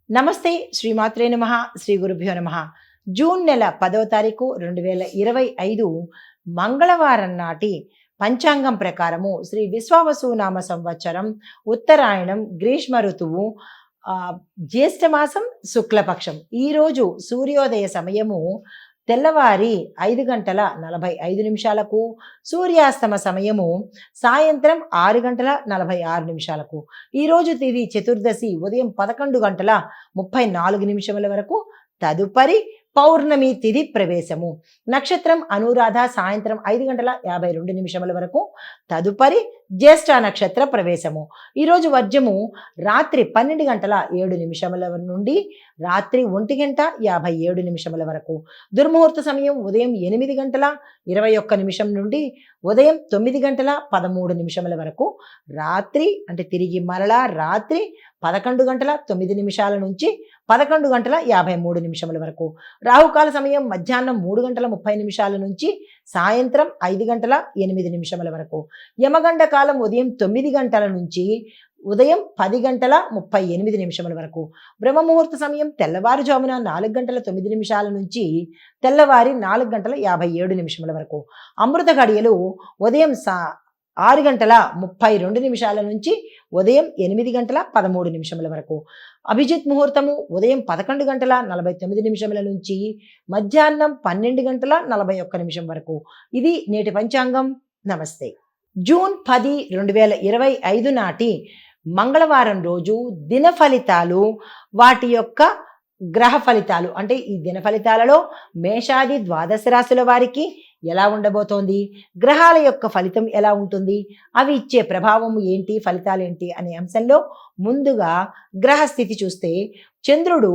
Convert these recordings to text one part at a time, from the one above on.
నమస్తే శ్రీమాత్రే నమః శ్రీ గురుభ్యో నమః. జూన్ నెల 10వ తారీఖు 2025 మంగళవారం నాటి పంచాంగం ప్రకారము శ్రీ విశ్వావసు నామ సంవత్సరం ఉత్తరాయణం గ్రీష్మ ఋతువు జ్యేష్ఠ మాసం శుక్లపక్షం. ఈరోజు సూర్యోదయ సమయము తెల్లవారి 5:45 సూర్యాస్తమ సమయము సాయంత్రం 6:46. ఈరోజు తిది చతుర్దశి ఉదయం 11:34 వరకు. తదుపరి పౌర్ణమి తిథి ప్రవేశము. నక్షత్రం అనురాధ సాయంత్రం 5:52 వరకు. తదుపరి జ్యేష్ఠ నక్షత్ర ప్రవేశము. ఈరోజు వర్జము రాత్రి 12:07 నుండి రాత్రి 1:57 వరకు. దుర్ముహూర్త సమయం ఉదయం 8:21 నుండి ఉదయం 9:13 వరకు. రాత్రి అంటే తిరిగి మరలా రాత్రి 11:09 నుంచి 11:53 వరకు. రాహుకాల సమయం మధ్యాహ్నం 3:30 నుంచి సాయంత్రం 5:08 వరకు. యమగండ కాలం ఉదయం 9 గంటల నుంచి ఉదయం 10:38 వరకు. బ్రహ్మముహూర్త సమయం తెల్లవారుజామున 4:09 నుంచి తెల్లవారి 4:57 వరకు. అమృత గడియలు ఉదయం 6:32 నుంచి ఉదయం 8:13 వరకు. అభిజిత్ ముహూర్తము ఉదయం 11:49 నుంచి మధ్యాహ్నం 12:41 వరకు. ఇది నేటి పంచాంగం. నమస్తే. జూన్ 10, 2025 నాటి మంగళవారం రోజు దిన ఫలితాలు, వాటి యొక్క గ్రహ ఫలితాలు అంటే ఈ దిన ఫలితాలలో మేషాది ద్వాదశ రాశుల వారికి ఎలా ఉండబోతోంది, గ్రహాల యొక్క ఫలితం ఎలా ఉంటుంది, అవి ఇచ్చే ప్రభావం ఏంటి, ఫలితాలు ఏంటి అనే అంశంలో ముందుగా గ్రహస్థితి చూస్తే చంద్రుడు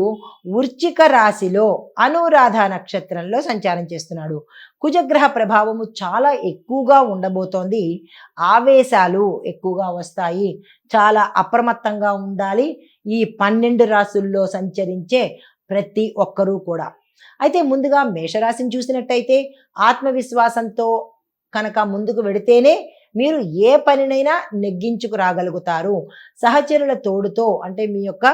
వృశ్చిక రాశిలో అనురాధ నక్షత్రంలో సంచారం చేస్తున్నాడు. కుజగ్రహ ప్రభావము చాలా ఎక్కువగా ఉండబోతోంది. ఆవేశాలు ఎక్కువగా వస్తాయి. చాలా అప్రమత్తంగా ఉండాలి ఈ 12 రాశుల్లో సంచరించే ప్రతి ఒక్కరూ కూడా. అయితే ముందుగా మేషరాశిని చూసినట్టయితే ఆత్మవిశ్వాసంతో కనుక ముందుకు వెడితేనే మీరు ఏ పనినైనా నెగ్గించుకు రాగలుగుతారు. సహచరుల తోడుతో అంటే మీ యొక్క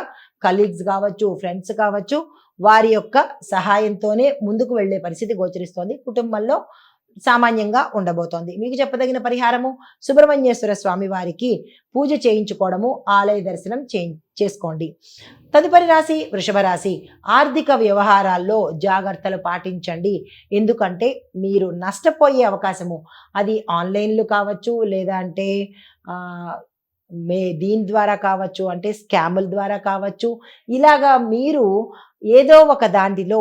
కలీగ్స్ కావచ్చు, ఫ్రెండ్స్ కావచ్చు, వారి యొక్క సహాయంతోనే ముందుకు వెళ్ళే పరిస్థితి గోచరిస్తోంది. కుటుంబంలో సామాన్యంగా ఉండబోతోంది. మీకు చెప్పదగిన పరిహారము సుబ్రహ్మణ్యేశ్వర స్వామి వారికి పూజ చేయించుకోవడము, ఆలయ దర్శనం చేసుకోండి. తదుపరి రాశి వృషభ రాశి. ఆర్థిక వ్యవహారాల్లో జాగ్రత్తలు పాటించండి. ఎందుకంటే మీరు నష్టపోయే అవకాశము, అది ఆన్లైన్లు కావచ్చు, లేదా అంటే దీని ద్వారా కావచ్చు, అంటే స్కాముల ద్వారా కావచ్చు. ఇలాగా మీరు ఏదో ఒక దాంట్లో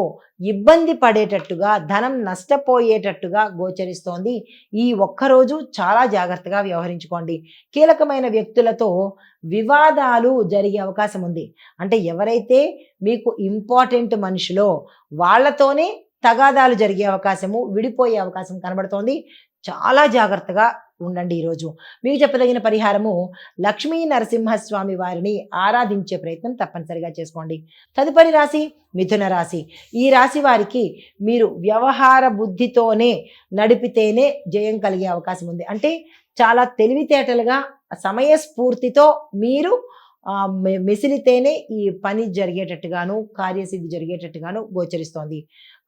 ఇబ్బంది పడేటట్టుగా, ధనం నష్టపోయేటట్టుగా గోచరిస్తోంది. ఈ ఒక్కరోజు చాలా జాగ్రత్తగా వ్యవహరించుకోండి. కీలకమైన వ్యక్తులతో వివాదాలు జరిగే అవకాశం ఉంది. అంటే ఎవరైతే మీకు ఇంపార్టెంట్ మనుషులో వాళ్ళతోనే తగాదాలు జరిగే అవకాశము, విడిపోయే అవకాశం కనబడుతోంది. చాలా జాగ్రత్తగా ఉండండి. ఈరోజు మీకు చెప్పదగిన పరిహారము లక్ష్మీ నరసింహస్వామి వారిని ఆరాధించే ప్రయత్నం తప్పనిసరిగా చేసుకోండి. తదుపరి రాశి మిథున రాశి. ఈ రాశి వారికి మీరు వ్యవహార బుద్ధితోనే నడిపితేనే జయం కలిగే అవకాశం ఉంది. అంటే చాలా తెలివితేటలుగా సమయస్ఫూర్తితో మీరు మెసిలితేనే ఈ పని జరిగేటట్టుగాను, కార్యసిద్ధి జరిగేటట్టుగాను గోచరిస్తోంది.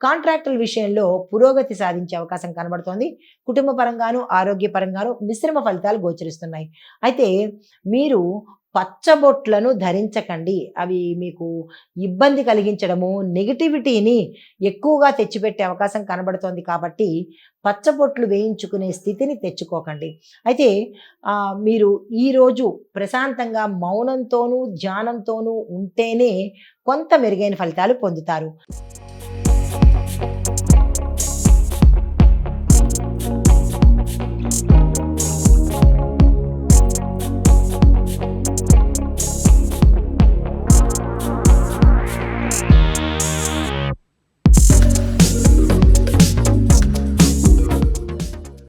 కాంట్రాక్టుల విషయంలో పురోగతి సాధించే అవకాశం కనబడుతోంది. కుటుంబ పరంగాను, ఆరోగ్యపరంగాను మిశ్రమ ఫలితాలు గోచరిస్తున్నాయి. అయితే మీరు పచ్చబొట్లను ధరించకండి. అవి మీకు ఇబ్బంది కలిగించడము, నెగిటివిటీని ఎక్కువగా తెచ్చిపెట్టే అవకాశం కనబడుతోంది. కాబట్టి పచ్చబొట్లు వేయించుకునే స్థితిని తెచ్చుకోకండి. అయితే మీరు ఈరోజు ప్రశాంతంగా మౌనంతోనూ ధ్యానంతోనూ ఉంటేనే కొంత మెరుగైన ఫలితాలు పొందుతారు.